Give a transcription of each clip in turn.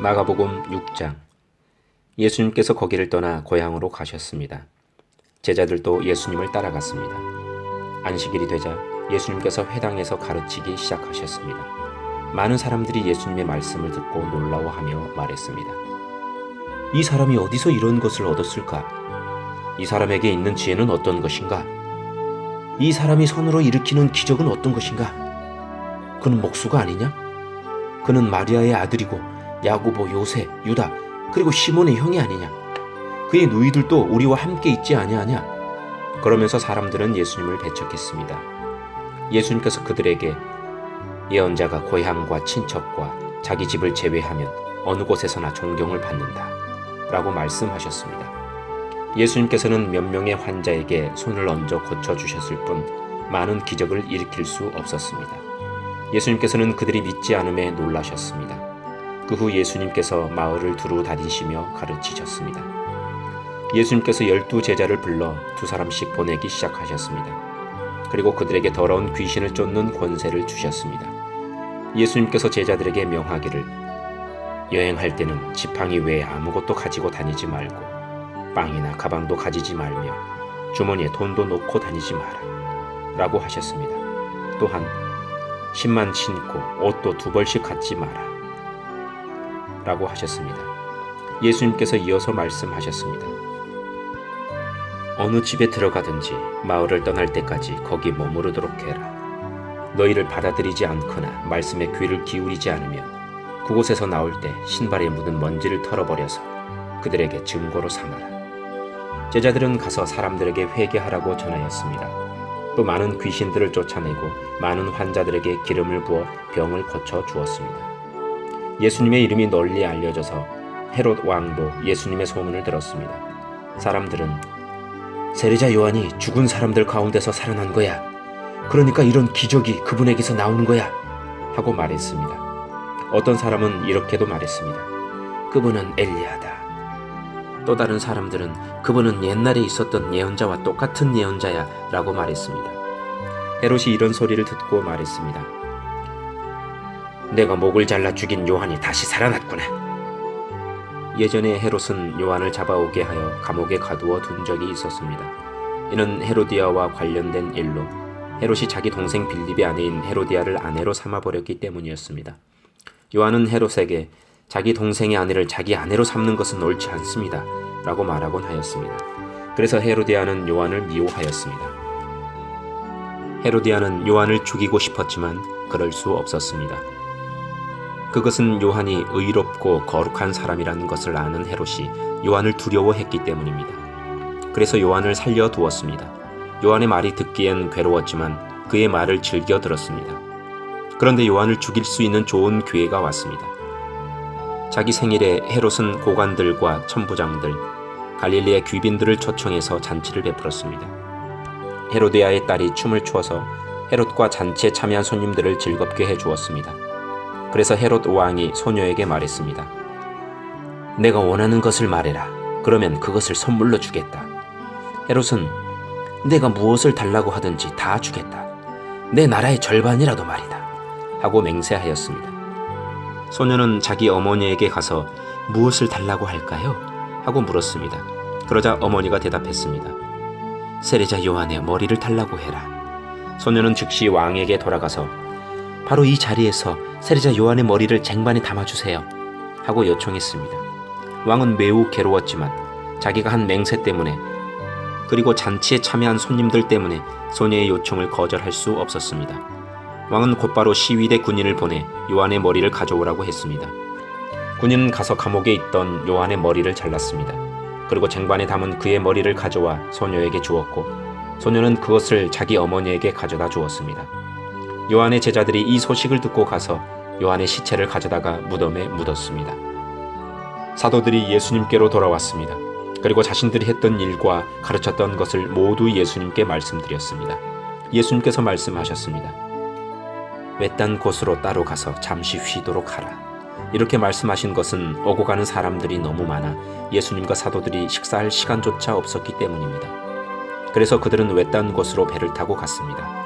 마가복음 6장. 예수님께서 거기를 떠나 고향으로 가셨습니다. 제자들도 예수님을 따라갔습니다. 안식일이 되자 예수님께서 회당에서 가르치기 시작하셨습니다. 많은 사람들이 예수님의 말씀을 듣고 놀라워하며 말했습니다. 이 사람이 어디서 이런 것을 얻었을까? 이 사람에게 있는 지혜는 어떤 것인가? 이 사람이 손으로 일으키는 기적은 어떤 것인가? 그는 목수가 아니냐? 그는 마리아의 아들이고 야고보, 요새, 유다, 그리고 시몬의 형이 아니냐? 그의 누이들도 우리와 함께 있지 아니하냐? 그러면서 사람들은 예수님을 배척했습니다. 예수님께서 그들에게 예언자가 고향과 친척과 자기 집을 제외하면 어느 곳에서나 존경을 받는다 라고 말씀하셨습니다. 예수님께서는 몇 명의 환자에게 손을 얹어 고쳐주셨을 뿐 많은 기적을 일으킬 수 없었습니다. 예수님께서는 그들이 믿지 않음에 놀라셨습니다. 그 후 예수님께서 마을을 두루 다니시며 가르치셨습니다. 예수님께서 12제자를 불러 2사람씩 보내기 시작하셨습니다. 그리고 그들에게 더러운 귀신을 쫓는 권세를 주셨습니다. 예수님께서 제자들에게 명하기를 여행할 때는 지팡이 외에 아무것도 가지고 다니지 말고 빵이나 가방도 가지지 말며 주머니에 돈도 넣고 다니지 마라 라고 하셨습니다. 또한 신만 신고 옷도 2벌씩 갖지 마라 라고 하셨습니다. 예수님께서 이어서 말씀하셨습니다. 어느 집에 들어가든지 마을을 떠날 때까지 거기 머무르도록 해라. 너희를 받아들이지 않거나 말씀에 귀를 기울이지 않으면 그곳에서 나올 때 신발에 묻은 먼지를 털어버려서 그들에게 증거로 삼아라. 제자들은 가서 사람들에게 회개하라고 전하였습니다. 또 많은 귀신들을 쫓아내고 많은 환자들에게 기름을 부어 병을 고쳐 주었습니다. 예수님의 이름이 널리 알려져서 헤롯 왕도 예수님의 소문을 들었습니다. 사람들은 세례자 요한이 죽은 사람들 가운데서 살아난 거야. 그러니까 이런 기적이 그분에게서 나오는 거야. 하고 말했습니다. 어떤 사람은 이렇게도 말했습니다. 그분은 엘리야다. 또 다른 사람들은 그분은 옛날에 있었던 예언자와 똑같은 예언자야 라고 말했습니다. 헤롯이 이런 소리를 듣고 말했습니다. 내가 목을 잘라 죽인 요한이 다시 살아났구나. 예전에 헤롯은 요한을 잡아오게 하여 감옥에 가두어 둔 적이 있었습니다. 이는 헤로디아와 관련된 일로 헤롯이 자기 동생 빌립의 아내인 헤로디아를 아내로 삼아버렸기 때문이었습니다. 요한은 헤롯에게 자기 동생의 아내를 자기 아내로 삼는 것은 옳지 않습니다 라고 말하곤 하였습니다. 그래서 헤로디아는 요한을 미워하였습니다. 헤로디아는 요한을 죽이고 싶었지만 그럴 수 없었습니다. 그것은 요한이 의롭고 거룩한 사람이라는 것을 아는 헤롯이 요한을 두려워했기 때문입니다. 그래서 요한을 살려두었습니다. 요한의 말이 듣기엔 괴로웠지만 그의 말을 즐겨 들었습니다. 그런데 요한을 죽일 수 있는 좋은 기회가 왔습니다. 자기 생일에 헤롯은 고관들과 천부장들, 갈릴리의 귀빈들을 초청해서 잔치를 베풀었습니다. 헤로디아의 딸이 춤을 추어서 헤롯과 잔치에 참여한 손님들을 즐겁게 해주었습니다. 그래서 헤롯 왕이 소녀에게 말했습니다. 내가 원하는 것을 말해라. 그러면 그것을 선물로 주겠다. 헤롯은 내가 무엇을 달라고 하든지 다 주겠다. 내 나라의 절반이라도 말이다. 하고 맹세하였습니다. 소녀는 자기 어머니에게 가서 무엇을 달라고 할까요? 하고 물었습니다. 그러자 어머니가 대답했습니다. 세례자 요한의 머리를 달라고 해라. 소녀는 즉시 왕에게 돌아가서 바로 이 자리에서 세례자 요한의 머리를 쟁반에 담아주세요 하고 요청했습니다. 왕은 매우 괴로웠지만 자기가 한 맹세 때문에 그리고 잔치에 참여한 손님들 때문에 소녀의 요청을 거절할 수 없었습니다. 왕은 곧바로 시위대 군인을 보내 요한의 머리를 가져오라고 했습니다. 군인은 가서 감옥에 있던 요한의 머리를 잘랐습니다. 그리고 쟁반에 담은 그의 머리를 가져와 소녀에게 주었고 소녀는 그것을 자기 어머니에게 가져다 주었습니다. 요한의 제자들이 이 소식을 듣고 가서 요한의 시체를 가져다가 무덤에 묻었습니다. 사도들이 예수님께로 돌아왔습니다. 그리고 자신들이 했던 일과 가르쳤던 것을 모두 예수님께 말씀드렸습니다. 예수님께서 말씀하셨습니다. 외딴 곳으로 따로 가서 잠시 쉬도록 하라. 이렇게 말씀하신 것은 오고 가는 사람들이 너무 많아 예수님과 사도들이 식사할 시간조차 없었기 때문입니다. 그래서 그들은 외딴 곳으로 배를 타고 갔습니다.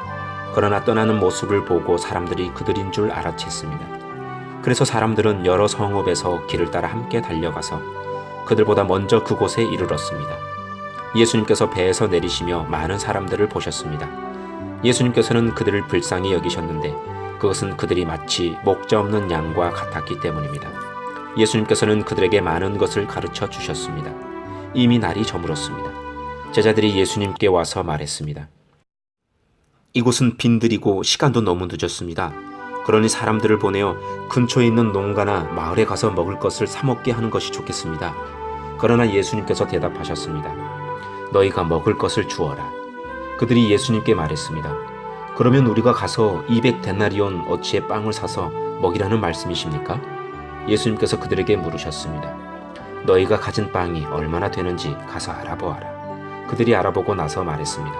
그러나 떠나는 모습을 보고 사람들이 그들인 줄 알아챘습니다. 그래서 사람들은 여러 성읍에서 길을 따라 함께 달려가서 그들보다 먼저 그곳에 이르렀습니다. 예수님께서 배에서 내리시며 많은 사람들을 보셨습니다. 예수님께서는 그들을 불쌍히 여기셨는데 그것은 그들이 마치 목자 없는 양과 같았기 때문입니다. 예수님께서는 그들에게 많은 것을 가르쳐 주셨습니다. 이미 날이 저물었습니다. 제자들이 예수님께 와서 말했습니다. 이곳은 빈들이고 시간도 너무 늦었습니다. 그러니 사람들을 보내어 근처에 있는 농가나 마을에 가서 먹을 것을 사 먹게 하는 것이 좋겠습니다. 그러나 예수님께서 대답하셨습니다. 너희가 먹을 것을 주어라. 그들이 예수님께 말했습니다. 그러면 우리가 가서 200데나리온 어치의 빵을 사서 먹이라는 말씀이십니까? 예수님께서 그들에게 물으셨습니다. 너희가 가진 빵이 얼마나 되는지 가서 알아보아라. 그들이 알아보고 나서 말했습니다.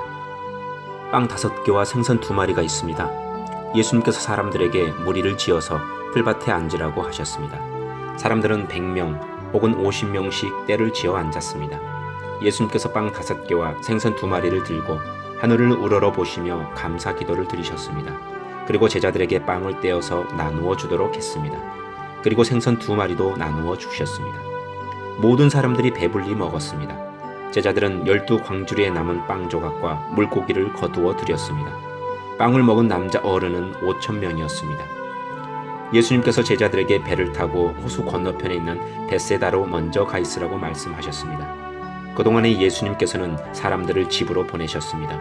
빵 5개와 생선 2마리가 있습니다. 예수님께서 사람들에게 무리를 지어서 풀밭에 앉으라고 하셨습니다. 사람들은 100명 혹은 50명씩 떼를 지어 앉았습니다. 예수님께서 빵 5개와 생선 2마리를 들고 하늘을 우러러 보시며 감사 기도를 드리셨습니다. 그리고 제자들에게 빵을 떼어서 나누어 주도록 했습니다. 그리고 생선 2마리도 나누어 주셨습니다. 모든 사람들이 배불리 먹었습니다. 제자들은 12광주리에 남은 빵 조각과 물고기를 거두어 드렸습니다. 빵을 먹은 남자 어른은 5,000명이었습니다. 예수님께서 제자들에게 배를 타고 호수 건너편에 있는 벳세다로 먼저 가 있으라고 말씀하셨습니다. 그동안에 예수님께서는 사람들을 집으로 보내셨습니다.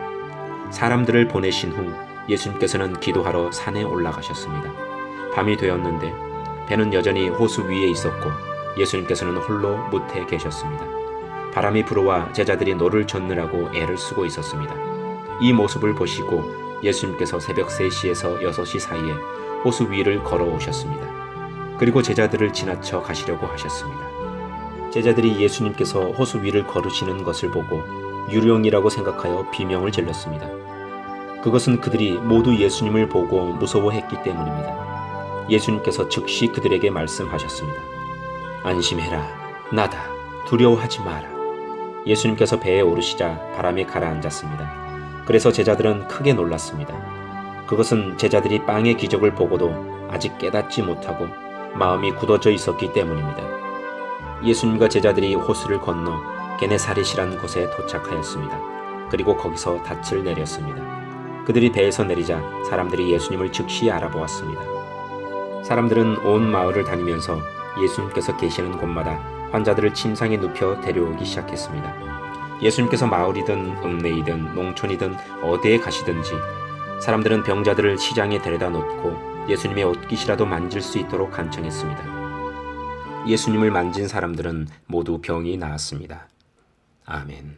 사람들을 보내신 후 예수님께서는 기도하러 산에 올라가셨습니다. 밤이 되었는데 배는 여전히 호수 위에 있었고 예수님께서는 홀로 뭇에 계셨습니다. 바람이 불어와 제자들이 노를 젓느라고 애를 쓰고 있었습니다. 이 모습을 보시고 예수님께서 새벽 3시에서 6시 사이에 호수 위를 걸어오셨습니다. 그리고 제자들을 지나쳐 가시려고 하셨습니다. 제자들이 예수님께서 호수 위를 걸으시는 것을 보고 유령이라고 생각하여 비명을 질렀습니다. 그것은 그들이 모두 예수님을 보고 무서워했기 때문입니다. 예수님께서 즉시 그들에게 말씀하셨습니다. 안심해라. 나다. 두려워하지 마라. 예수님께서 배에 오르시자 바람이 가라앉았습니다. 그래서 제자들은 크게 놀랐습니다. 그것은 제자들이 빵의 기적을 보고도 아직 깨닫지 못하고 마음이 굳어져 있었기 때문입니다. 예수님과 제자들이 호수를 건너 게네사렛이라는 곳에 도착하였습니다. 그리고 거기서 닻을 내렸습니다. 그들이 배에서 내리자 사람들이 예수님을 즉시 알아보았습니다. 사람들은 온 마을을 다니면서 예수님께서 계시는 곳마다 환자들을 침상에 눕혀 데려오기 시작했습니다. 예수님께서 마을이든 읍내이든 농촌이든 어디에 가시든지 사람들은 병자들을 시장에 데려다 놓고 예수님의 옷깃이라도 만질 수 있도록 간청했습니다. 예수님을 만진 사람들은 모두 병이 나았습니다. 아멘.